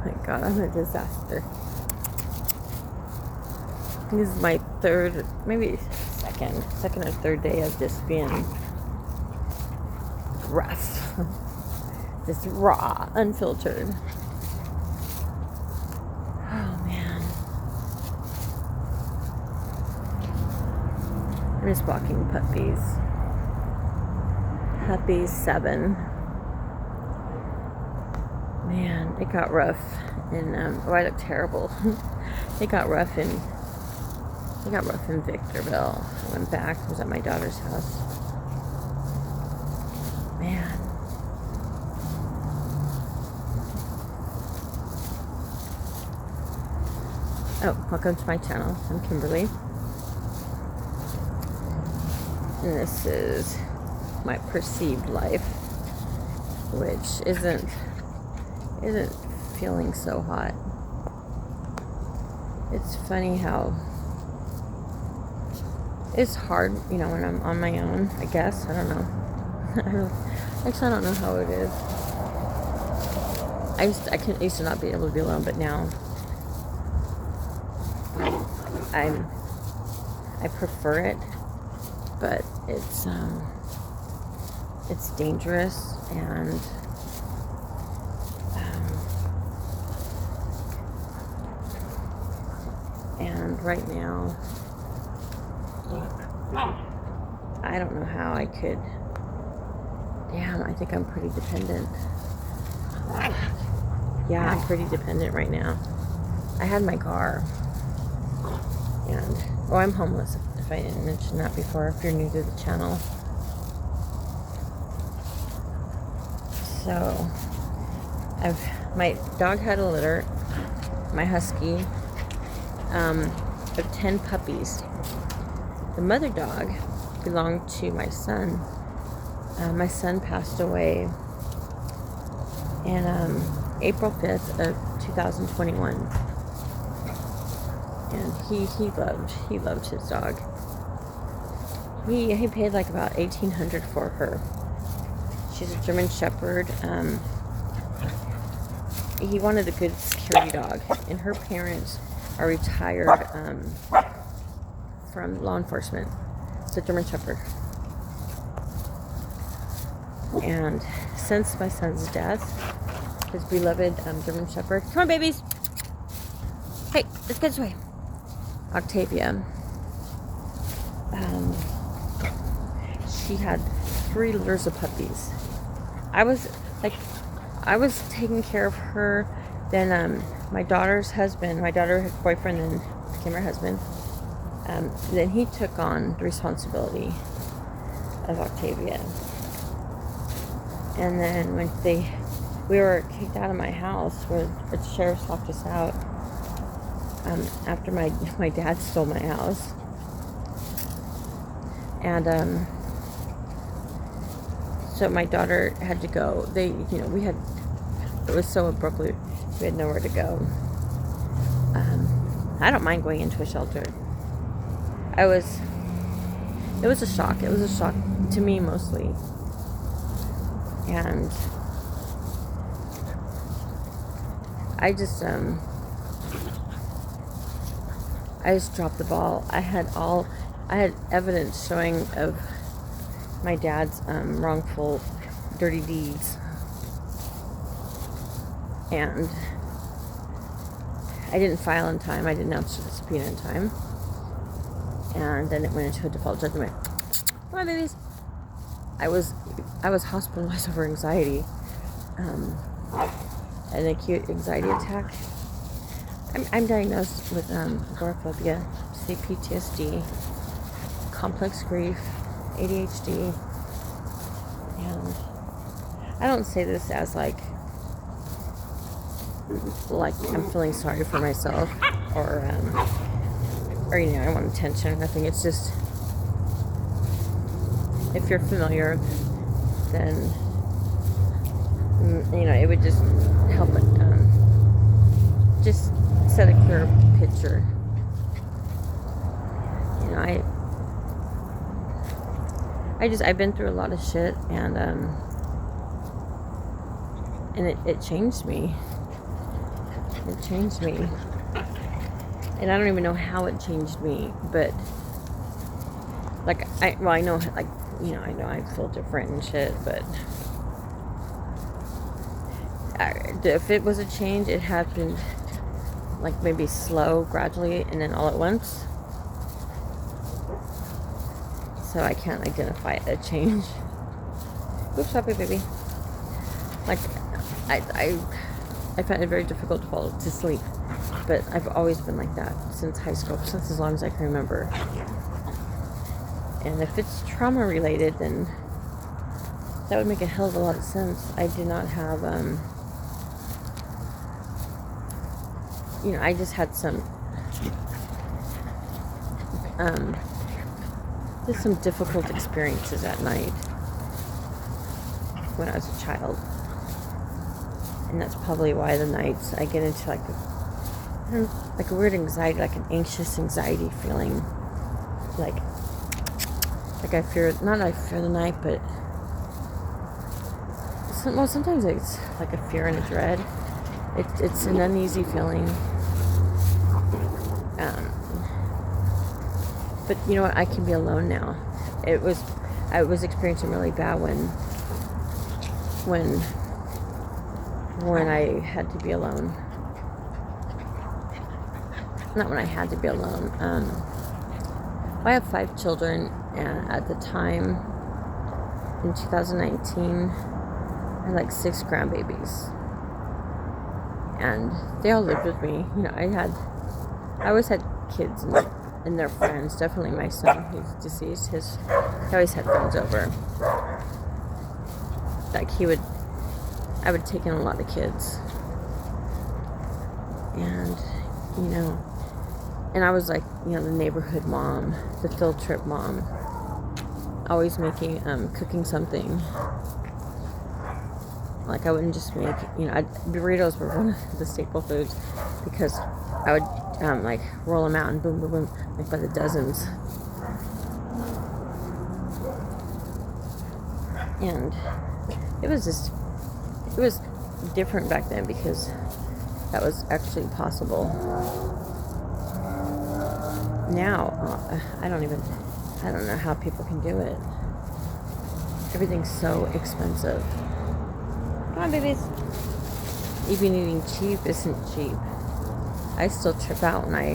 my god, I'm a disaster. This is my third, maybe second or third day of just being rough. Just raw, unfiltered. Oh man. I'm just walking puppies. Puppy's 7. Man, it got rough in I look terrible. It got rough in Victorville. I went back, I was at my daughter's house. Man. Oh, welcome to my channel. I'm Kimberly. And this is my perceived life, which isn't feeling so hot. It's funny how it's hard, you know, when I'm on my own, I guess. I don't know. Actually, I don't know how it is. I used to not be able to be alone, but now I prefer it, but it's dangerous, and right now I don't know how I could. Damn, I think I'm pretty dependent. Yeah, I'm pretty dependent right now. I had my car, and I'm homeless, if I didn't mention that before, if you're new to the channel. So my dog had a litter, my husky, of 10 puppies. The mother dog belonged to my son. My son passed away in April 5th of 2021. And he loved his dog. He paid like about $1,800 for her. She's a German Shepherd. He wanted a good security dog, and her parents are retired from law enforcement. It's a German Shepherd. And since my son's death, his beloved German Shepherd, come on babies, hey, let's get this way, Octavia, she had 3 litters of puppies. I was taking care of her. Then my daughter's husband, my daughter's boyfriend, then became her husband. Then he took on the responsibility of Octavia. And then when we were kicked out of my house, where the sheriff's locked us out, after my dad stole my house. And so my daughter had to go. It was so abruptly, we had nowhere to go. I don't mind going into a shelter. It was a shock. It was a shock to me mostly. And I just dropped the ball. I had evidence showing of my dad's wrongful, dirty deeds, and I didn't file in time. I didn't answer the subpoena in time, and then it went into a default judgment. Come on, babies. I was hospitalized over anxiety, an acute anxiety attack. I'm diagnosed with agoraphobia, PTSD, complex grief, ADHD, and I don't say this as like I'm feeling sorry for myself or I want attention or nothing. It's just, if you're familiar, then it would just help it just set a clear picture. I've been through a lot of shit, and it changed me. It changed me. And I don't even know how it changed me, but like I know, like, you know, I know I feel different and shit, but if it was a change, it happened like maybe slow, gradually, and then all at once. So I can't identify a change. Oops, happy baby. Like I find it very difficult to fall to sleep, but I've always been like that since high school, since as long as I can remember. And if it's trauma related, then that would make a hell of a lot of sense. I did not have, you know, I just had some, just some difficult experiences at night when I was a child. And that's probably why the nights I get into like a weird anxiety, like an anxious anxiety feeling. Like I fear, not I fear the night, but sometimes it's like a fear and a dread. It's an uneasy feeling. But you know what? I can be alone now. I was experiencing really bad when I had to be alone. Not when I had to be alone. I have 5 children, and at the time, in 2019, I had like 6 grandbabies. And they all lived with me. You know, I always had kids and their friends. Definitely my son, who's deceased, he always had friends over. Like I would take in a lot of kids. And, you know, and I was like, you know, the neighborhood mom, the field trip mom, always making, cooking something. Like I wouldn't just make, you know, burritos were one of the staple foods because I would like roll them out and boom, boom, boom, like by the dozens. And it was different back then because that was actually possible. Now, I don't know how people can do it. Everything's so expensive. Come on, babies. Even eating cheap isn't cheap. I still trip out when I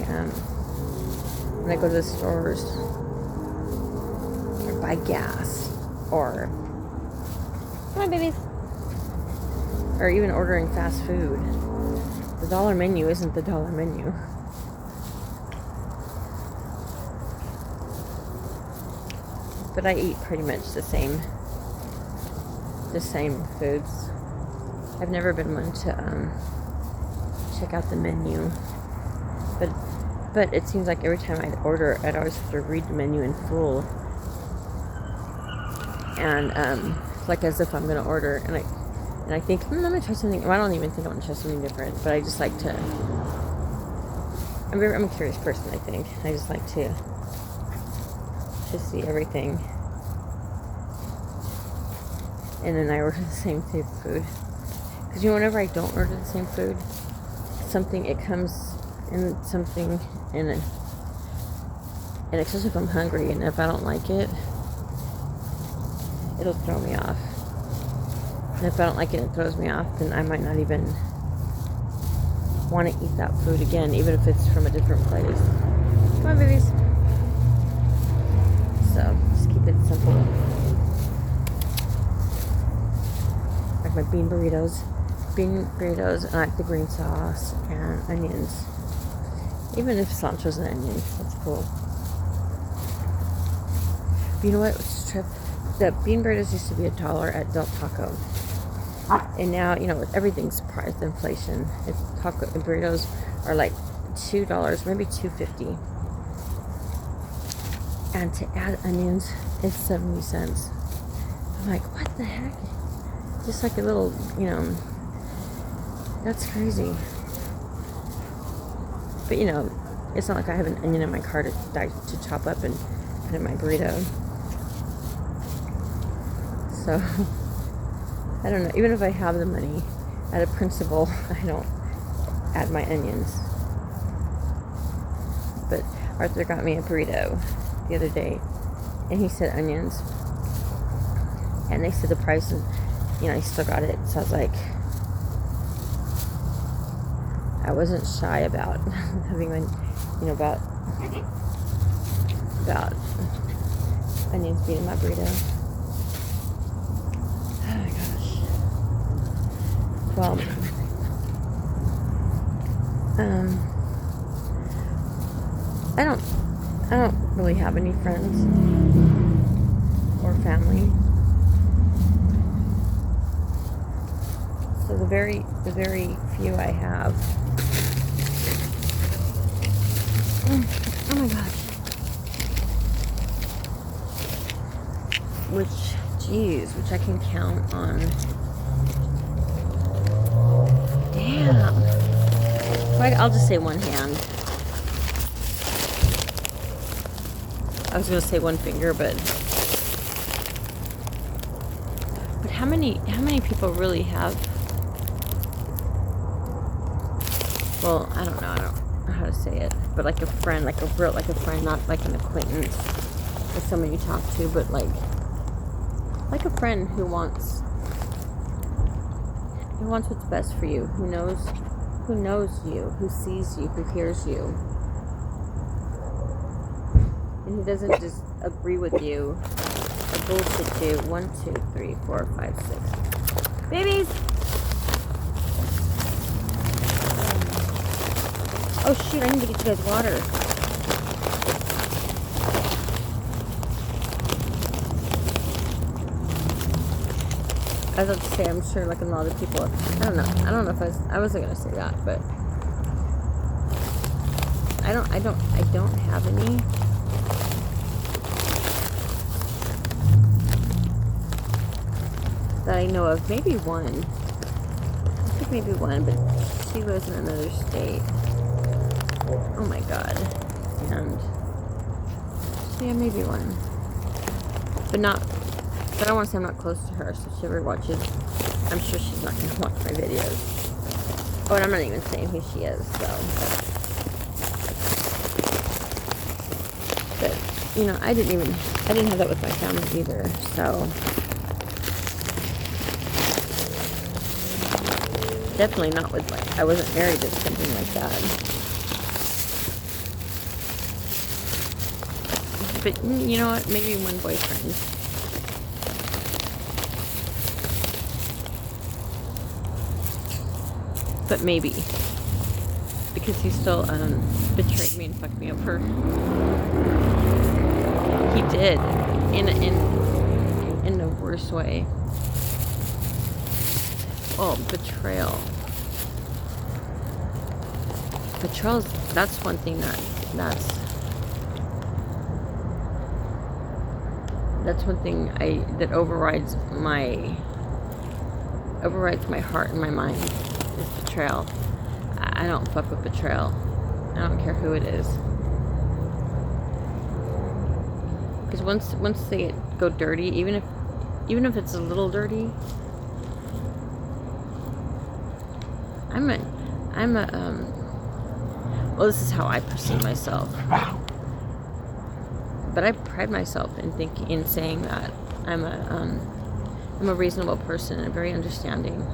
go to the stores or buy gas or come on, babies. Or even ordering fast food. The dollar menu isn't the dollar menu. But I eat pretty much the same foods. I've never been one to check out the menu, but it seems like every time I'd order, I'd always have to read the menu in full, and like as if I'm gonna order, and I think I'm gonna try something. Well, I don't even think I'm gonna try something different, but I just like to. I'm a curious person. I think I just like to see everything. And then I order the same type of food. Because, you know, whenever I don't order the same food, it comes in something, and especially if I'm hungry, and if I don't like it, it'll throw me off. And if I don't like it, it throws me off, then I might not even want to eat that food again, even if it's from a different place. Come on, babies. So, just keep it simple. Like my bean burritos, I like the green sauce and onions. Even if cilantro's an onion, that's cool. But you know what? It's a trip. The bean burritos used to be $1 at Del Taco. And now, you know, everything's priced inflation. If taco burritos are like $2, maybe $2.50. And to add onions, it's 70 cents. I'm like, what the heck? Just like a little, you know, that's crazy. But, you know, it's not like I have an onion in my car to chop up and put in my burrito. So, I don't know. Even if I have the money, out of principle, add my onions. But Arthur got me a burrito the other day, and he said onions, and they said the price, and I still got it. So I was like, I wasn't shy about having about onions being in my burrito. Oh my gosh. Well, I don't really have any friends or family. So the very few I have. Oh my gosh. Which I can count on. Damn. I'll just say one hand. I was gonna say one finger, but how many people really have? Well, I don't know how to say it, but like a friend, like a friend, not like an acquaintance or someone you talk to, but like a friend who wants what's best for you, who knows you, who sees you, who hears you, and who doesn't just agree with you or bullshit you. 1, 2, 3, 4, 5, 6 babies. Oh shoot, I need to get you guys water. I was about to say, I'm sure like a lot of people, I don't know if I wasn't gonna say that, but I don't have any. That I know of. Maybe one. I think maybe one, but she lives in another state. Oh my god. And yeah, maybe one. But I don't want to say I'm not close to her, so if she ever watches, I'm sure she's not going to watch my videos. Oh, and I'm not even saying who she is, so. But, I didn't have that with my family either, so. Definitely not with, I wasn't married to something like that. But, you know what, maybe one boyfriend. But maybe. Because he still betrayed me and fucked me over. He did. In the worst way. Oh, betrayal. Betrayal's, that's one thing that's one thing that overrides my heart and my mind. Is betrayal. I don't fuck with betrayal. I don't care who it is. Because once they go dirty, even if it's a little dirty, well, this is how I perceive myself. But I pride myself in saying that I'm a reasonable person and very understanding.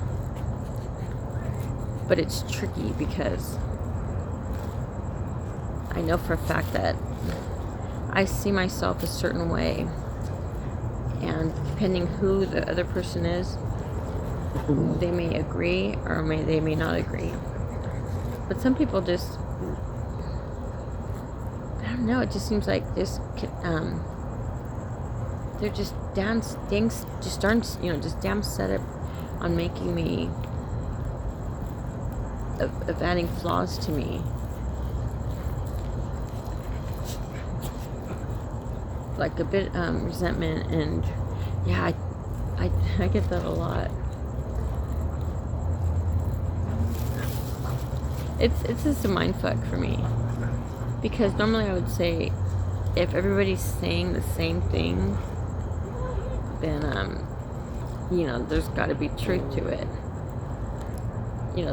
But it's tricky because I know for a fact that I see myself a certain way, and depending who the other person is, they may agree or they may not agree. But some people just, I don't know, it just seems like they're just damn set up on making me, of adding flaws to me. Like a bit resentment, and yeah, I get that a lot. It's just a mind fuck for me, because normally I would say if everybody's saying the same thing, then there's got to be truth to it.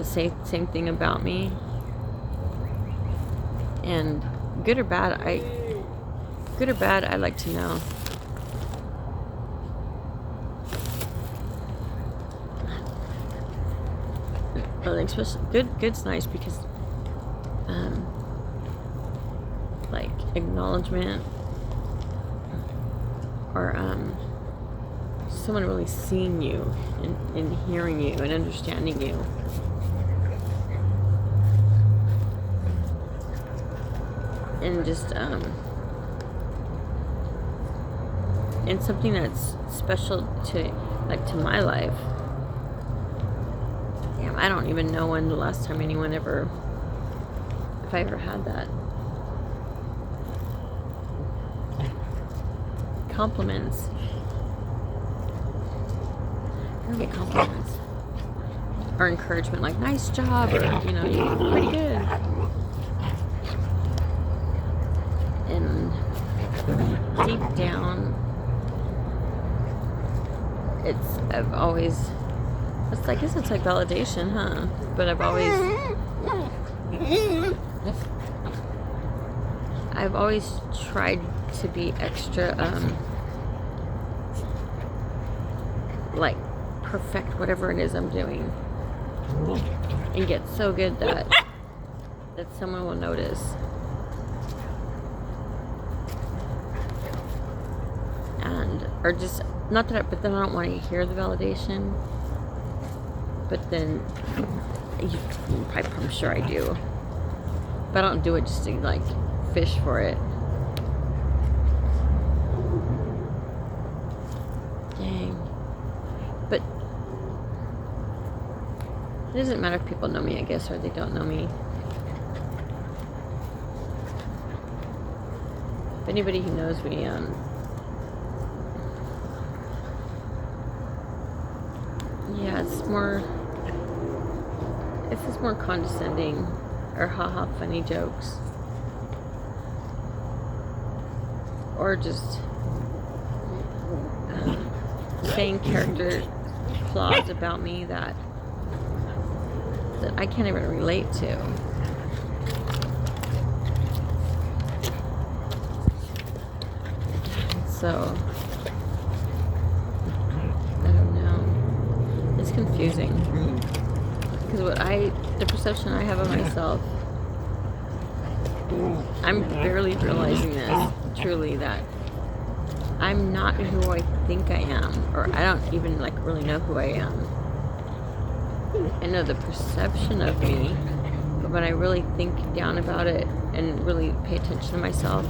say same thing about me. And good or bad, I'd like to know. Especially good's nice because like acknowledgement or someone really seeing you and hearing you and understanding you. And just and something that's special to my life. Damn, I don't even know when the last time if I ever had that. Compliments. I don't get compliments. Or encouragement, like, nice job, or, you're pretty good. And deep down, I guess it's like validation, huh? But I've always tried to be extra, like, perfect whatever it is I'm doing. And get so good that someone will notice. Or just, but then I don't want to hear the validation. But then, I'm sure I do. But I don't do it just to, like, fish for it. Dang. But it doesn't matter if people know me, I guess, or they don't know me. If anybody who knows me, yeah, it's just more condescending or haha funny jokes, or just saying character flaws about me that I can't even relate to. So I don't know. It's confusing because the perception I have of myself, I'm barely realizing this truly, that I'm not who I think I am, or I don't even really know who I am. I know the perception of me, but when I really think down about it and really pay attention to myself,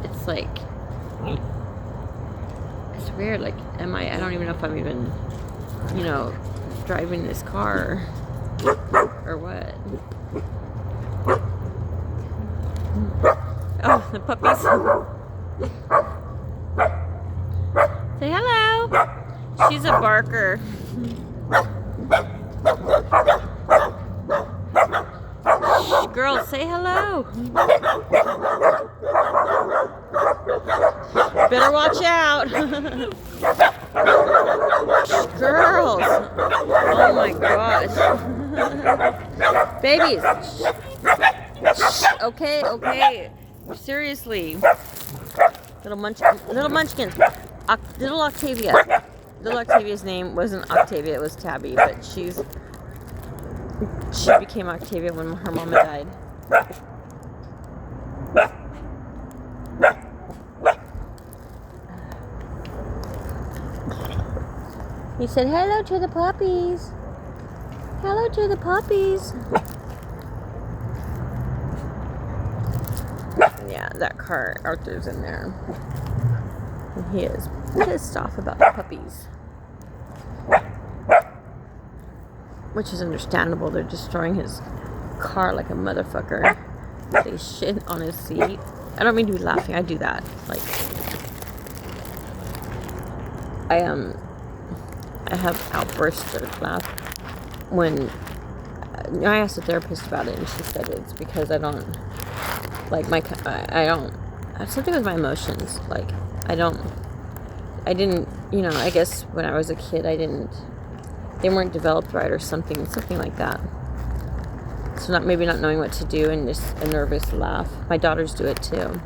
it's like, it's weird. Like, I don't even know if I'm even, driving this car or what. Oh, the puppies. Say hello. She's a barker. Girl, say hello. Better watch out. Girls. Oh my gosh. Babies. Okay. Seriously. Little munchkins. Little Octavia. Little Octavia's name wasn't Octavia, it was Tabby, but she became Octavia when her mama died. He said hello to the puppies. Hello to the puppies. Yeah, that car, Arthur's in there. And he is pissed off about the puppies. Which is understandable. They're destroying his car like a motherfucker. They shit on his seat. I don't mean to be laughing. I do that. Like, I have outbursts of laugh when I asked a therapist about it, and she said it's because I don't I have something with my emotions. Like, I didn't I guess when I was a kid, they weren't developed right or something like that. So maybe not knowing what to do and just a nervous laugh. My daughters do it too.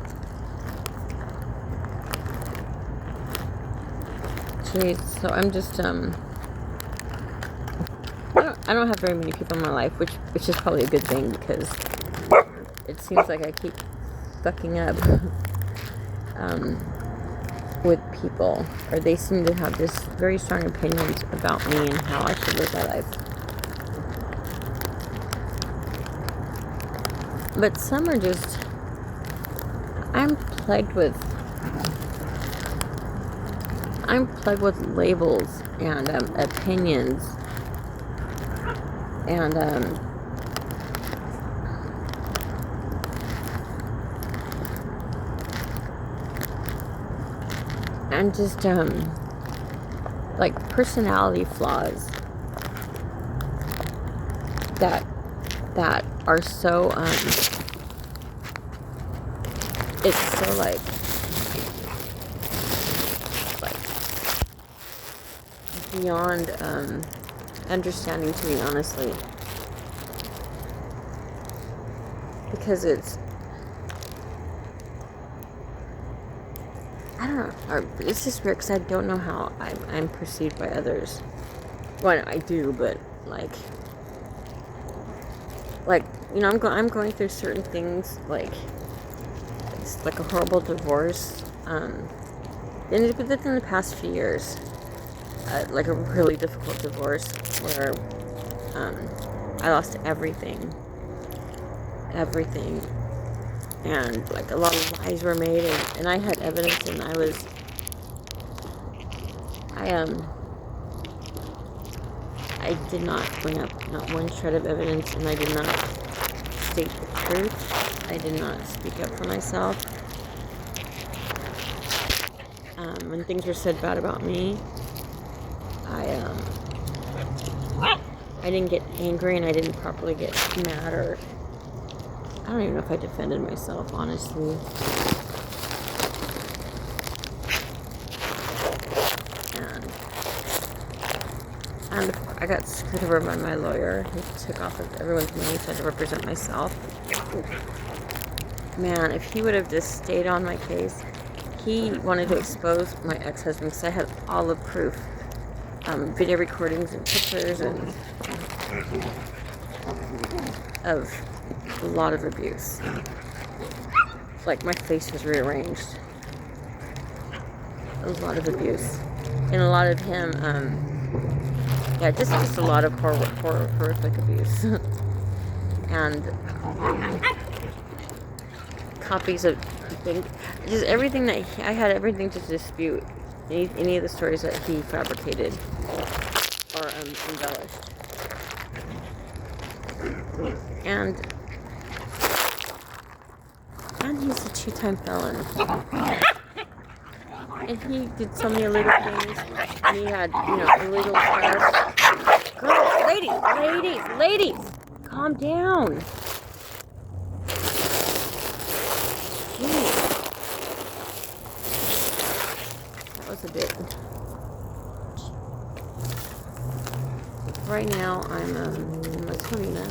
Jeez, so I'm just, I don't have very many people in my life, which is probably a good thing, because it seems like I keep fucking up with people, or they seem to have this very strong opinions about me and how I should live my life. But some are just, I'm plagued with labels and opinions and just like personality flaws that are so it's so like beyond understanding to me, honestly, because I don't know, or it's just weird because I don't know how I'm perceived by others. Well, I do, but like I'm going through certain things, like it's like a horrible divorce, and it's been within the past few years, like a really difficult divorce where I lost everything, and like a lot of lies were made, and I had evidence, and I did not bring up not one shred of evidence, and I did not state the truth. I did not speak up for myself. When things were said bad about me, I didn't get angry, and I didn't properly get mad, or I don't even know if I defended myself, honestly. And I got screwed over by my lawyer. He took off of everyone's money so I had to represent myself. Man, if he would have just stayed on my case. He wanted to expose my ex-husband because I had all the proof. Video recordings and pictures and of a lot of abuse. Like my face was rearranged. A lot of abuse. And a lot of him, just a lot of horrific abuse. And copies of things, just everything that I had everything to dispute any of the stories that he fabricated or embellished. And he's a 2-time felon. And he did so many illegal things. And he had, illegal stuff. Girls, ladies, calm down. Jeez. That was a bit. Right now, I'm in La Torina.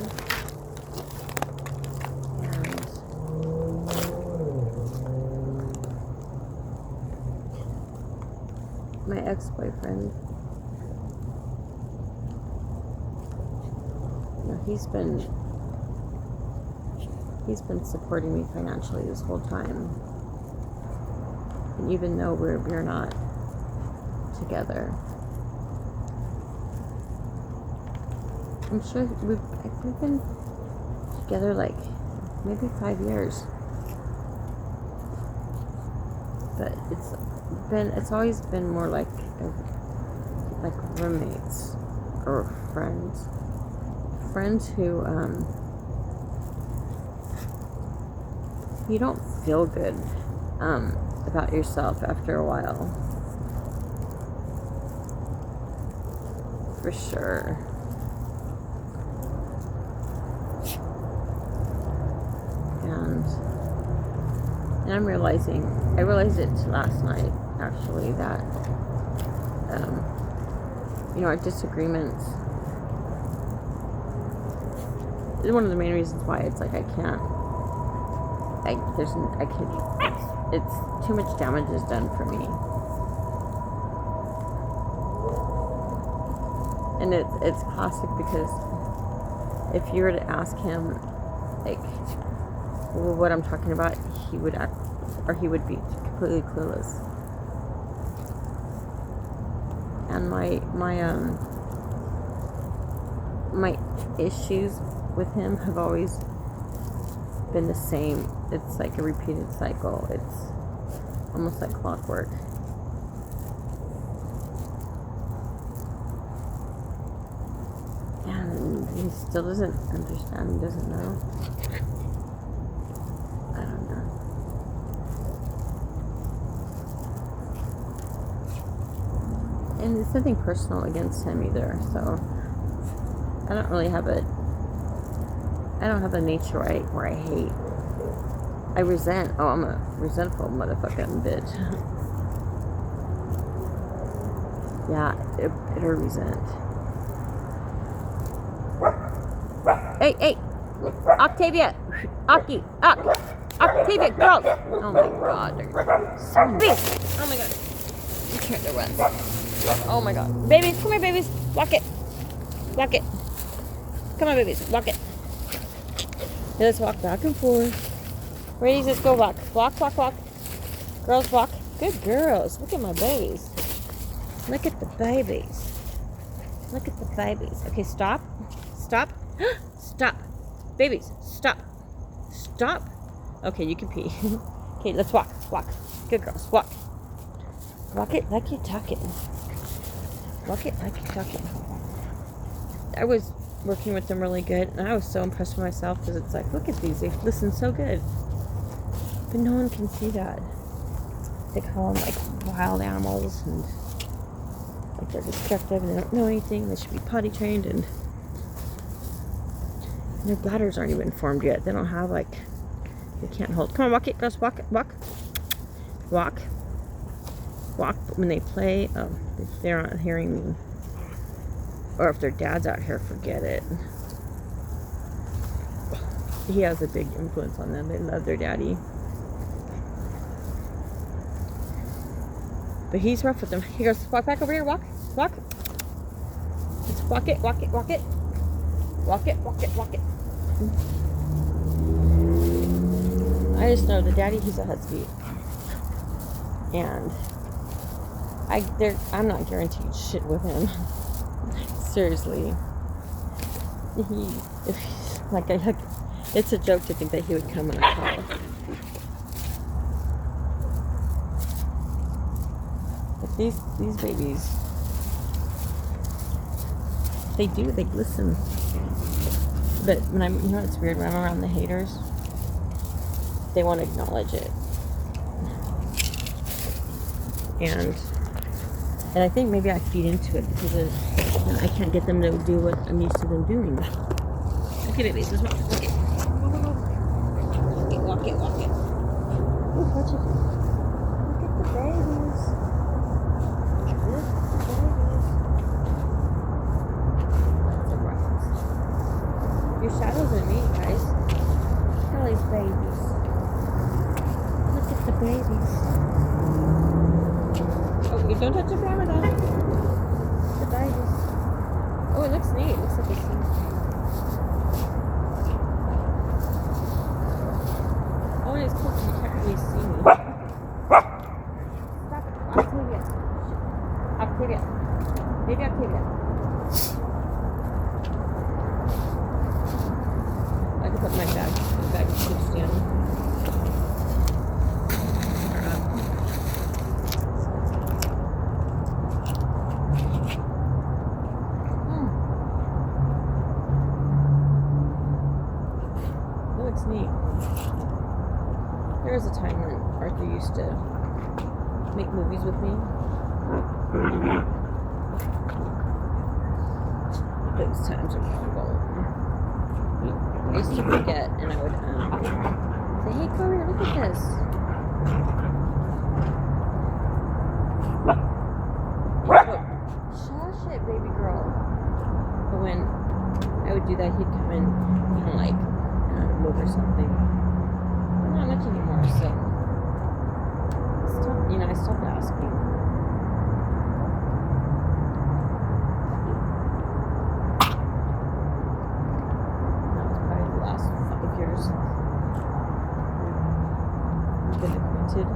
My ex-boyfriend, he's been supporting me financially this whole time, and even though we're not together, I'm sure we've been together like maybe 5 years, but it's always been more like roommates or friends who you don't feel good about yourself after a while, for sure. And I realized it last night, actually, that our disagreements. It's one of the main reasons why it's like I can't. It's too much damage is done for me. And it's classic because if you were to ask him, like, what I'm talking about, he would act, or he would be completely clueless. And my issues with him have always been the same. It's like a repeated cycle. It's almost like clockwork. And he still doesn't understand. He doesn't know. I don't know. And it's nothing personal against him either. So I don't really have a nature where I hate. I resent. Oh, I'm a resentful motherfucking bitch. Yeah, bitter resent. Hey, Octavia, Octavia, girls. Oh my God, they're so big. Oh my God, you trying to run. Oh my God, babies, come here, babies. Walk it. Come on, babies, walk it. Let's walk back and forth. Ladies, let's go walk. Walk. Girls, walk. Good girls. Look at my babies. Look at the babies. Okay, stop. Stop. Babies, stop. Okay, you can pee. Okay, let's walk. Good girls, walk. Walk it like you're talking. I was working with them really good, and I was so impressed with myself because it's like, look at these, they listen so good. But no one can see that. They call them like wild animals, and like they're destructive, and they don't know anything. They should be potty trained, and their bladders aren't even formed yet. They don't have they can't hold. Come on, walk it, girls, walk. But when they play, if they're not hearing me, or if their dad's out here, forget it. He has a big influence on them. They love their daddy. But he's rough with them. He goes, walk back over here, walk. Just walk it. I just know the daddy, he's a Husky. And I'm not guaranteed shit with him. Seriously. It's a joke to think that he would come when I call. But these babies, they listen. But when it's weird, when I'm around the haters, they won't acknowledge it. And I think maybe I feed into it because I can't get them to do what I'm used to them doing. Okay, babies, let's walk. Okay. Walk it. Ooh, watch it. Look at the babies. That's a rough. Your shadows are neat, guys. Look at all these babies. Look at the babies. Oh, you don't touch the camera though. The babies. Oh, it looks neat. It looks like a scene. Oh, it's cool because you can't really see me. Stop it. Octavia. Baby Octavia. I can put my bag switch down. It's neat. There was a time when Arthur used to make movies with me. Those times are long gone. I used to forget, and I would say, "Hey, come here, look at this." do that, he'd come in and like, move or something. But not much anymore, so I stopped asking. That was probably the last 5 years we've been acquainted.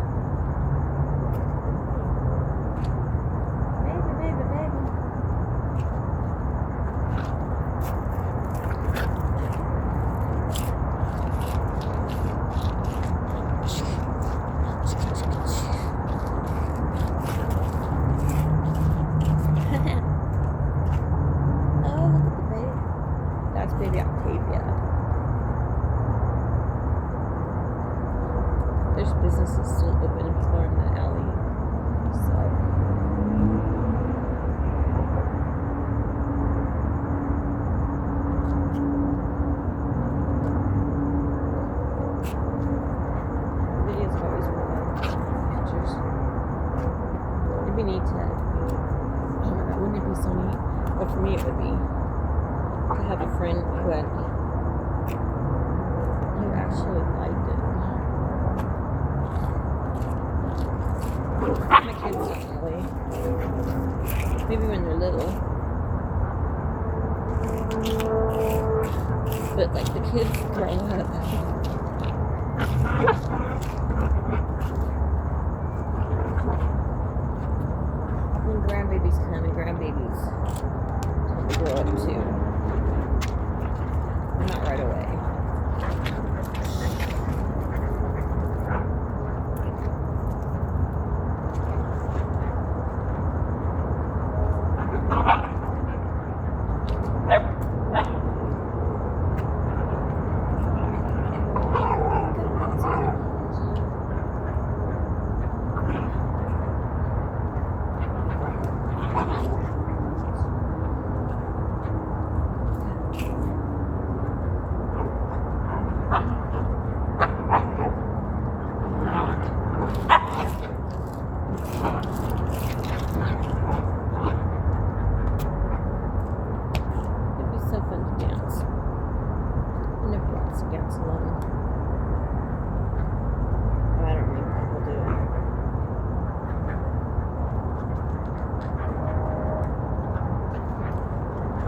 Baby Octavia. There's businesses still open and people are in the alley. So videos always work out pictures. It'd be neat to, oh my god, wouldn't it be so neat? But for me it would be to have a friend who actually liked it. My kids definitely. Maybe when they're little. But like the kids grow up. When grandbabies come and grandbabies tend to grow up too. Not right away. Dance alone. I don't think people do.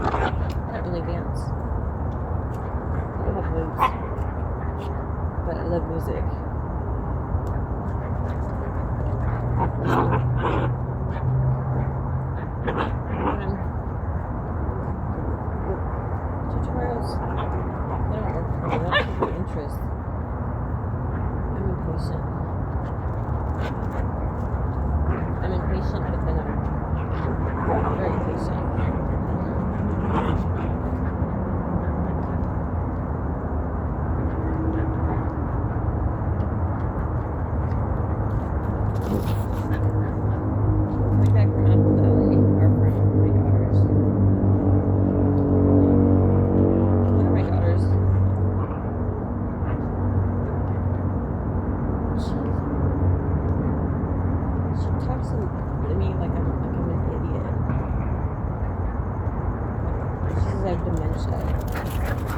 I don't really dance. I don't have moves. But I love music. Tutorials. They don't work for me. They don't take my interest. I'm impatient. I'm impatient, but then I'm very patient. Coming back from Apple Valley, or from my daughters. One of my daughters, she talks to me like I'm an idiot. She says I have dementia.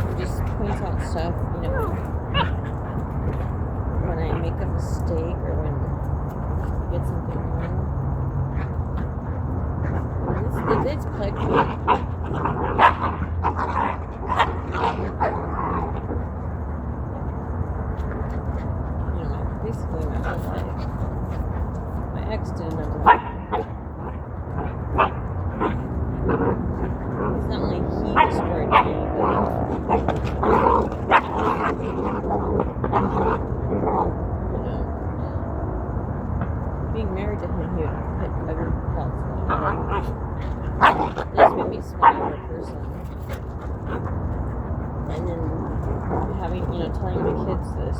She just points out stuff, when I make a mistake or when I get something wrong. It's plagued me. Basically my whole life. My ex didn't understand. It's not only he destroyed me, but being married to him, he would put other thoughts in my head. It just made me smile as a person. And then having, telling my kids this.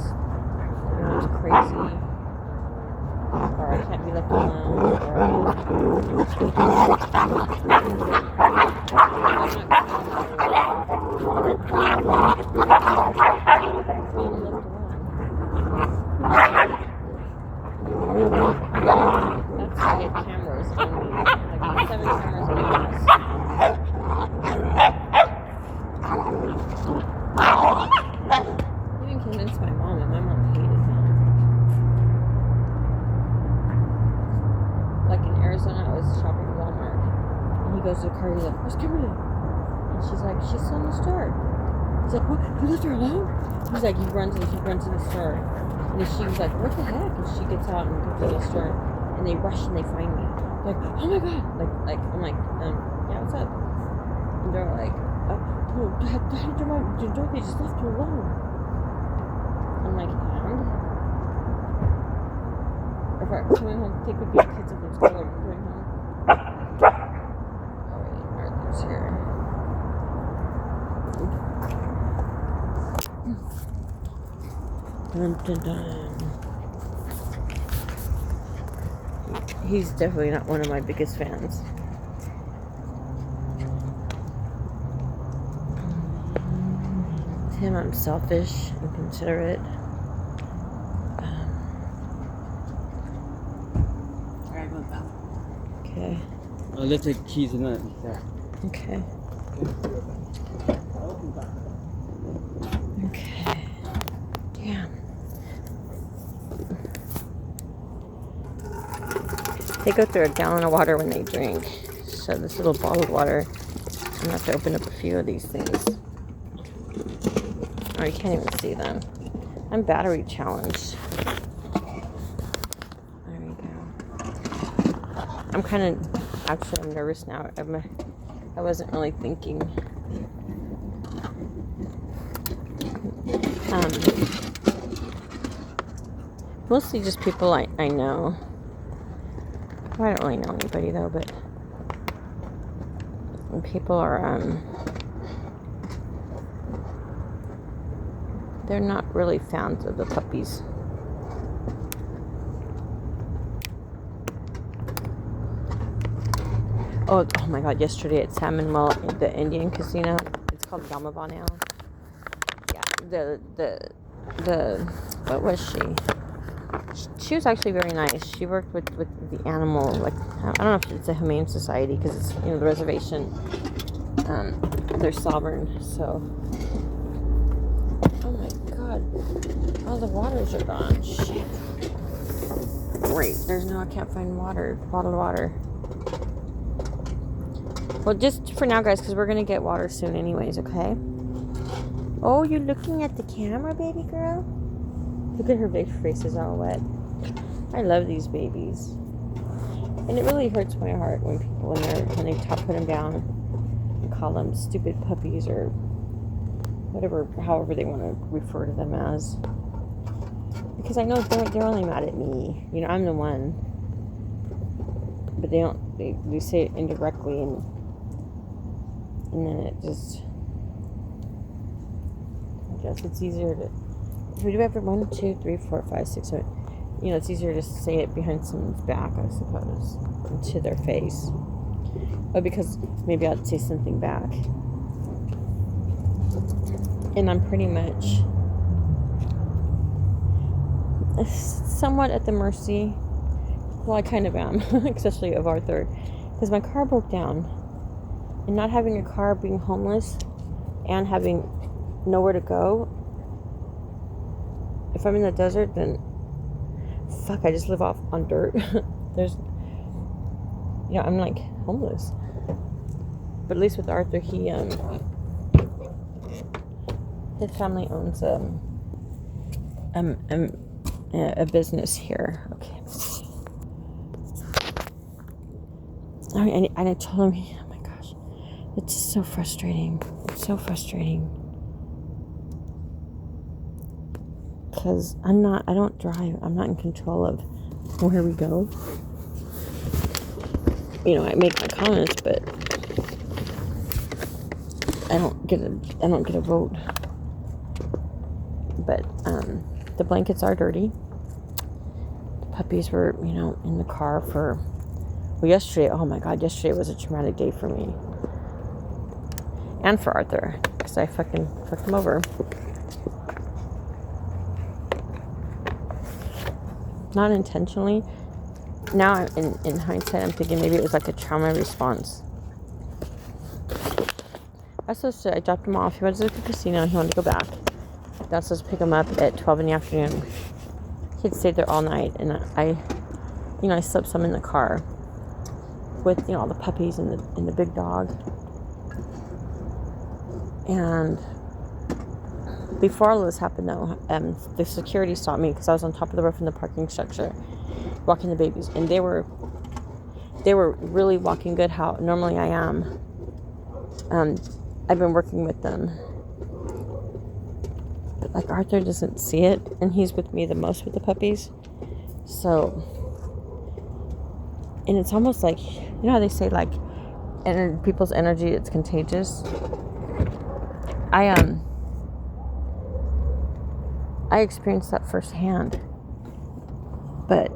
It's crazy, or I can't be left alone, or that's why I get cameras on me, like 7 cameras on my house. goes to the car. He's like, "Where's Kimberly?" And she's like, "She's still in the store." He's like, "What? You left her alone?" He's like, he runs in the store. And then she's like, "What the heck?" And she gets out and goes to the store. And they rush and they find me. They're like, "Oh my God." I'm like, yeah, what's up? And they're like, "Oh, Dad, they just left her alone." I'm like, "And?" If I'm coming home, take the big kids from school and going home. Oh wait, Arthur's here. Dun, dun, dun. He's definitely not one of my biggest fans. To him, I'm selfish and considerate. Okay. I'll let the keys in that. Okay. Okay. Damn. They go through a gallon of water when they drink. So this little bottled water, I'm gonna have to open up a few of these things. Oh, you can't even see them. I'm battery challenged. There we go. I'm kind of, actually, I'm nervous now. I wasn't really thinking. Mostly just people I know. Well, I don't really know anybody though, but when people are they're not really fans of the puppies. Oh my God! Yesterday at Salmon Well, the Indian casino. It's called Yamava now. Yeah, the what was she? She was actually very nice. She worked with the animal, like, I don't know if it's a humane society because it's, the reservation. They're sovereign, so. Oh my God! All the waters are gone. Shit. Great. I can't find water. Bottled water. Well, just for now, guys, because we're gonna get water soon, anyways. Okay. Oh, you're looking at the camera, baby girl. Look at her big face is all wet. I love these babies, and it really hurts my heart when they put them down and call them stupid puppies or whatever, however they want to refer to them as. Because I know they're only mad at me. I'm the one, but they say it indirectly, and then it just. I guess it's easier to. If we do have 1, 2, 3, 4, 5, 6, 7. It's easier to say it behind someone's back, I suppose, than to their face. But because maybe I'd say something back. And I'm pretty much somewhat at the mercy. Well, I kind of am, especially of Arthur. Because my car broke down. And not having a car, being homeless, and having nowhere to go. If I'm in the desert, then fuck, I just live on dirt. I'm like homeless. But at least with Arthur, he his family owns a business here. Okay. And I told him, oh my gosh, it's so frustrating. It's so frustrating. Because I don't drive. I'm not in control of where we go. I make my comments, but I don't get a vote. But the blankets are dirty. The puppies were, in the car for. Well, yesterday. Oh my God! Yesterday was a traumatic day for me and for Arthur because I fucking fucked him over. Not intentionally. Now, in hindsight, I'm thinking maybe it was like a trauma response. I dropped him off. He went to the casino. He wanted to go back. I was supposed to pick him up at 12 in the afternoon. He'd stayed there all night, and I slept some in the car. with, all the puppies and the big dog. And before all of this happened, though, the security stopped me because I was on top of the roof in the parking structure, walking the babies, and they were really walking good. How normally I am. I've been working with them, but like Arthur doesn't see it, and he's with me the most with the puppies. So, and it's almost like, how they say like, people's energy, it's contagious. I experienced that firsthand, but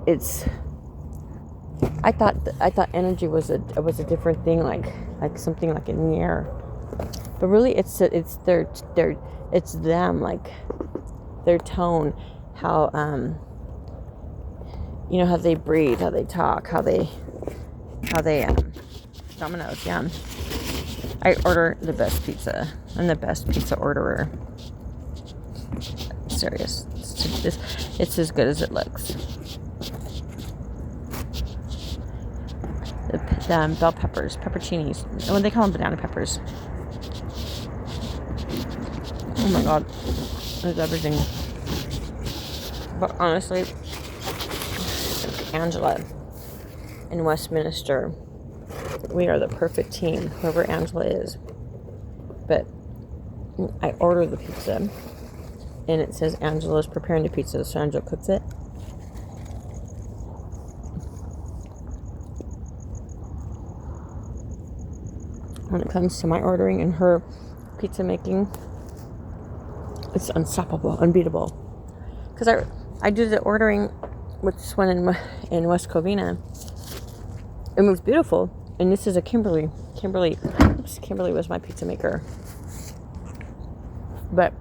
I thought energy was a different thing, like something like in the air, but really it's them, like their tone, how how they breathe, how they talk, how they Domino's, yeah. I order the best pizza. I'm the best pizza orderer. Serious. It's as good as it looks. The bell peppers, pepperoncinis. Oh, they call them banana peppers. Oh my god. There's everything. But honestly, Angela in Westminster, we are the perfect team, whoever Angela is. But I order the pizza, and it says Angela's preparing the pizza, so Angela cooks it. When it comes to my ordering and her pizza making, it's unstoppable, unbeatable. Because I do the ordering with this one in West Covina. It was beautiful. And this is a Kimberly. Kimberly was my pizza maker. But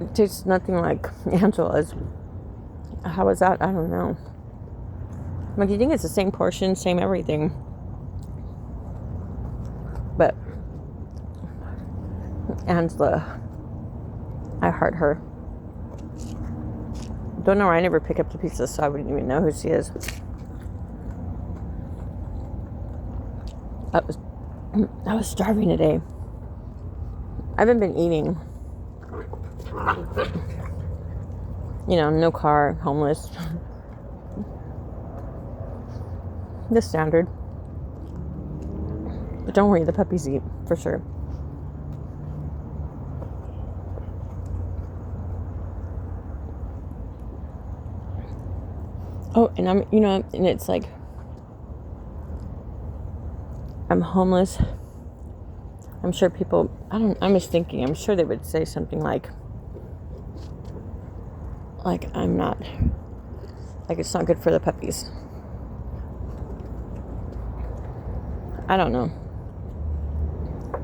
it tastes nothing like Angela's. How is that? I don't know. Like, you think it's the same portion, same everything. But Angela, I heart her. Don't know why I never pick up the pizza, so I wouldn't even know who she is. I was starving today. I haven't been eating. No car, homeless. The standard. But don't worry, the puppies eat, for sure. Oh, and and it's like, I'm homeless. I'm sure people, I'm just thinking, I'm sure they would say something like I'm not, like it's not good for the puppies. I don't know.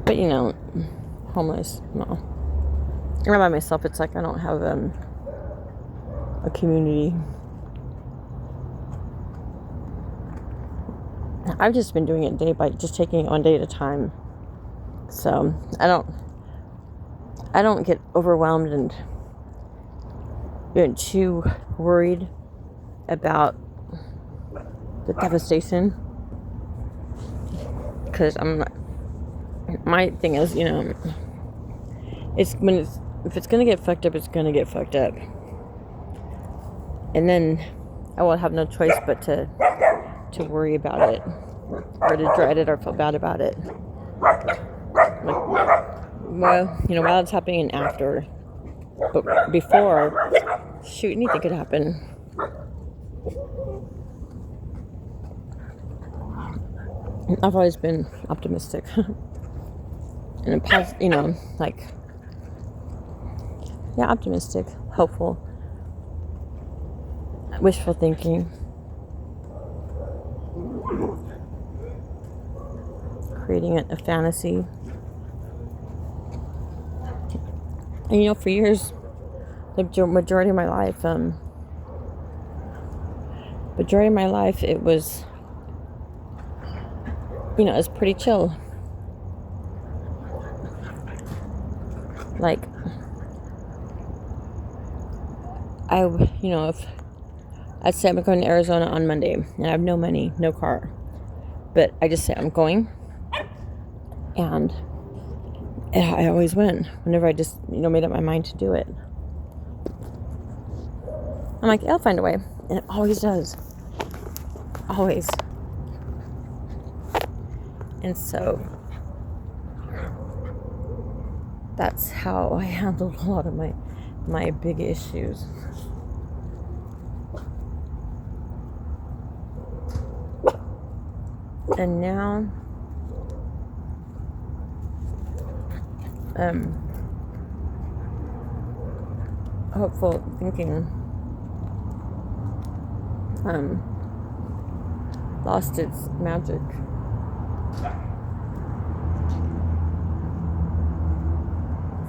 But homeless, no. I'm by myself, it's like I don't have a community. I've just been doing it just taking it one day at a time. So I don't get overwhelmed and too worried about the devastation, because my thing is, if it's gonna get fucked up, it's gonna get fucked up, and then I will have no choice but to worry about it, or to dread it, or feel bad about it. While it's happening and after. But before, shoot, anything could happen. I've always been optimistic. And optimistic, hopeful, wishful thinking. Creating a fantasy. And for years, the majority of my life, it was, it was pretty chill. Like, if I'd say I'm going to Arizona on Monday, and I have no money, no car. But I just say I'm going, and I always win whenever I just, made up my mind to do it. I'm like, I'll find a way, and it always does. Always. And so that's how I handled a lot of my big issues. And now hopeful thinking lost its magic.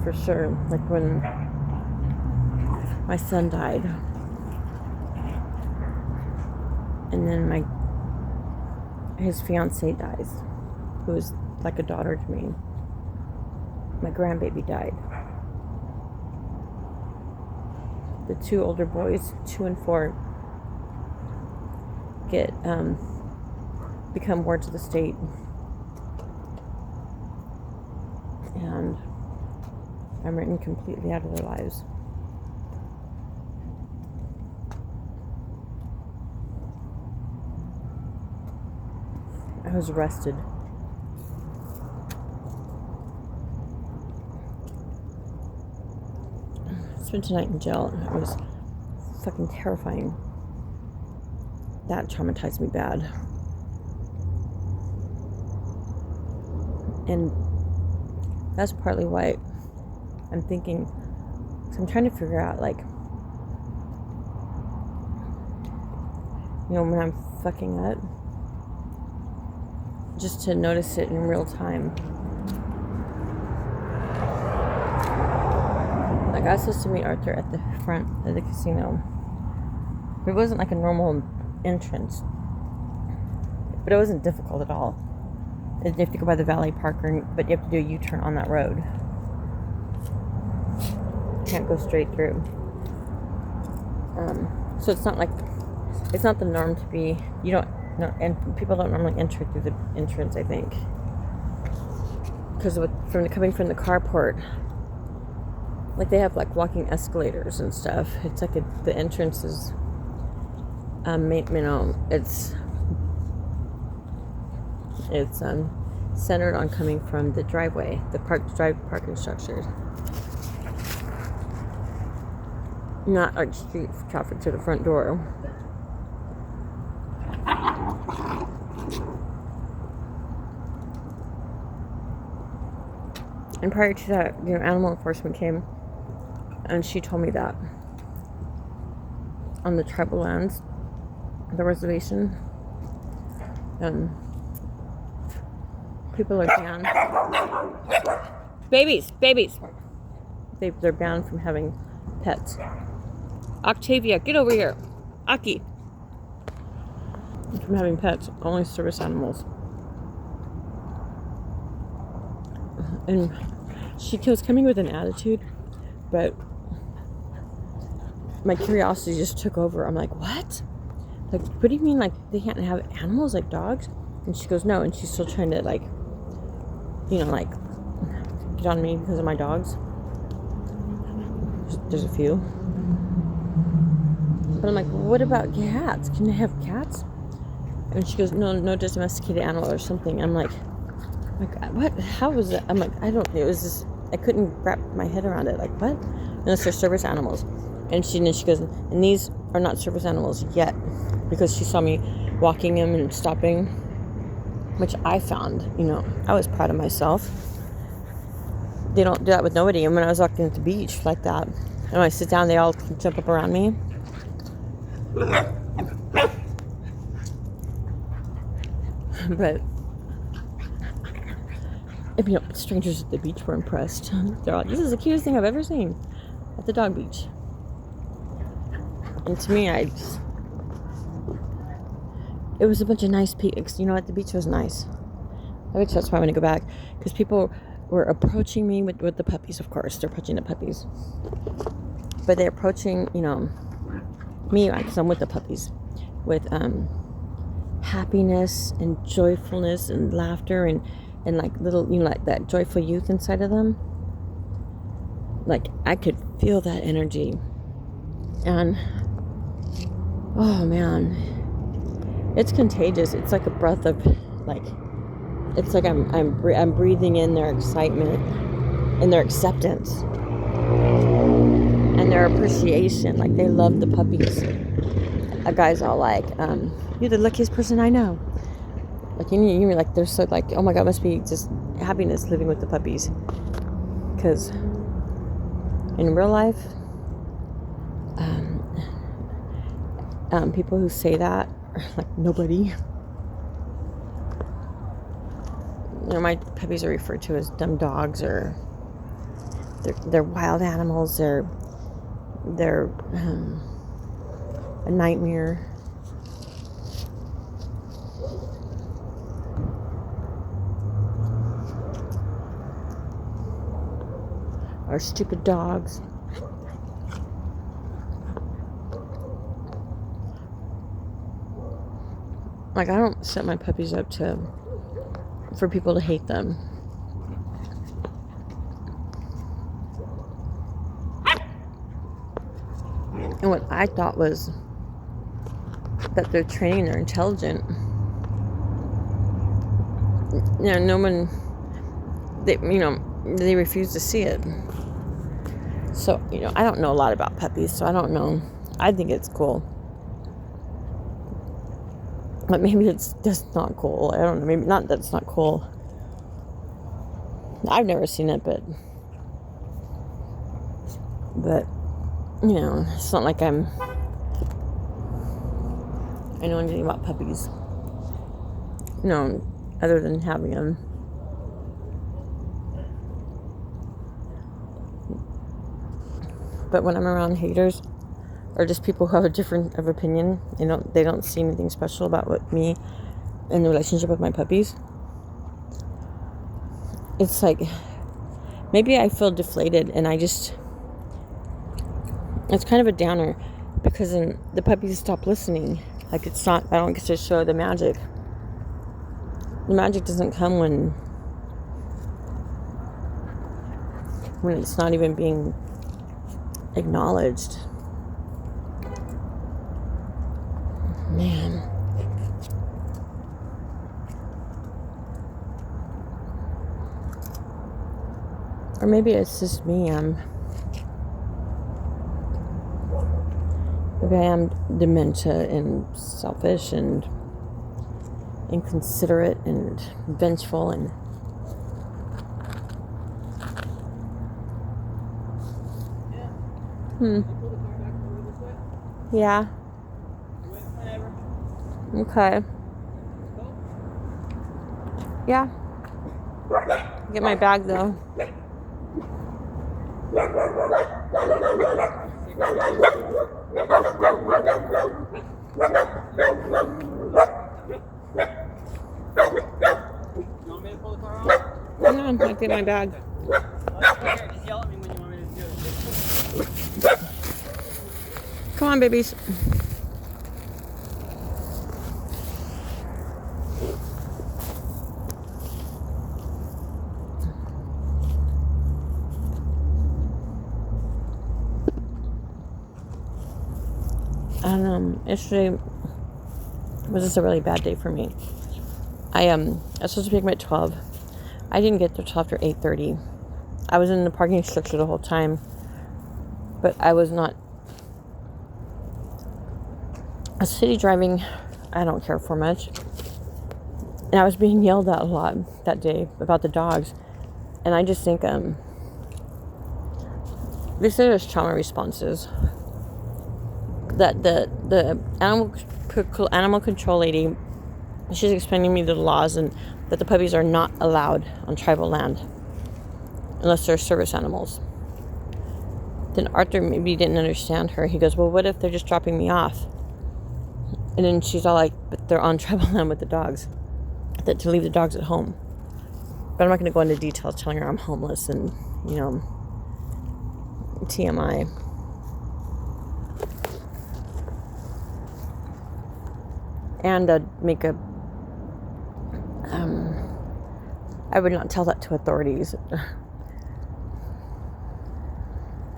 For sure. Like when my son died, and then his fiance dies, who was like a daughter to me. My grandbaby died. The two older boys, 2 and 4, become wards of the state, and I'm written completely out of their lives. I was arrested. I spent a night in jail. It was fucking terrifying. That traumatized me bad. And that's partly why I'm thinking, so I'm trying to figure out, like, when I'm fucking up, just to notice it in real time. Like, I was supposed to meet Arthur at the front of the casino. It wasn't like a normal entrance, but it wasn't difficult at all. You have to go by the valet parker, but you have to do a U-turn on that road. You can't go straight through. So it's not the norm to be, and people don't normally enter through the entrance, I think. Because coming from the carport, like they have like walking escalators and stuff. It's like the entrance is, it's centered on coming from the driveway, the parking structure. Not like street traffic to the front door. And prior to that, animal enforcement came, and she told me that on the tribal lands, the reservation, people are banned. Babies. They're banned from having pets. Octavia, get over here. Aki. From having pets, only service animals. And she was coming with an attitude, but my curiosity just took over. I'm like, what? Like, what do you mean, like, they can't have animals like dogs? And she goes, no. And she's still trying to, like, get on me because of my dogs. There's a few. But I'm like, what about cats? Can they have cats? And she goes, no domesticated animal or something. I'm like, what? How was it? I'm like, it was just, I couldn't wrap my head around it. Like, what? Unless they're service animals. And she goes, and these are not service animals yet. Because she saw me walking them and stopping. Which I found, I was proud of myself. They don't do that with nobody. And when I was walking at the beach like that, and when I sit down, they all jump up around me. But strangers at the beach were impressed. They're like, this is the cutest thing I've ever seen at the dog beach. And to me, it was a bunch of nice people. The beach was nice. I think that's why I want to go back, because people were approaching me with the puppies. Of course, they're approaching the puppies, but they're approaching, me, because I'm with the puppies, with happiness and joyfulness and laughter and like little, like that joyful youth inside of them. Like I could feel that energy, and oh man, it's contagious. It's like a breath of like, it's like I'm breathing in their excitement and their acceptance and their appreciation. Like they love the puppies. A guy's all like, "You're the luckiest person I know." Like you like they're so like, oh my god, it must be just happiness living with the puppies. Because in real life, people who say that are like nobody. My puppies are referred to as dumb dogs, or they're wild animals. They're a nightmare. Or stupid dogs. Like I don't set my puppies up for people to hate them. And what I thought was that they're trained, they're intelligent. No one, they refuse to see it. So, I don't know a lot about puppies, so I don't know. I think it's cool. But maybe it's just not cool. I don't know. Maybe not that it's not cool. I've never seen it, but it's not like I know anything about puppies. Other than having them. But when I'm around haters, or just people who have a different of opinion, they don't see anything special about me and the relationship with my puppies. It's like, maybe I feel deflated, and it's kind of a downer, because then the puppies stop listening. Like I don't get to show the magic. The magic doesn't come when it's not even being acknowledged. Man. Or maybe it's just me. Maybe I am dementia and selfish and inconsiderate and vengeful and yeah. Okay. Yeah. Get my bag though. You want me to pull the car off? No, I'll get my bag. Just yell at me when you want me to do it. Come on, babies. And yesterday was just a really bad day for me. I was supposed to pick him at 12. I didn't get there till after 8:30. I was in the parking structure the whole time, but I was not. A city driving, I don't care for much. And I was being yelled at a lot that day about the dogs, and I just think they say there's trauma responses. That the animal control lady, she's explaining me the laws and that the puppies are not allowed on tribal land unless they're service animals. Then Arthur maybe didn't understand her. He goes, well, what if they're just dropping me off? And then she's all like, but they're on tribal land with the dogs, that to leave the dogs at home. But I'm not going to go into details telling her I'm homeless and, TMI. And make a, I would not tell that to authorities.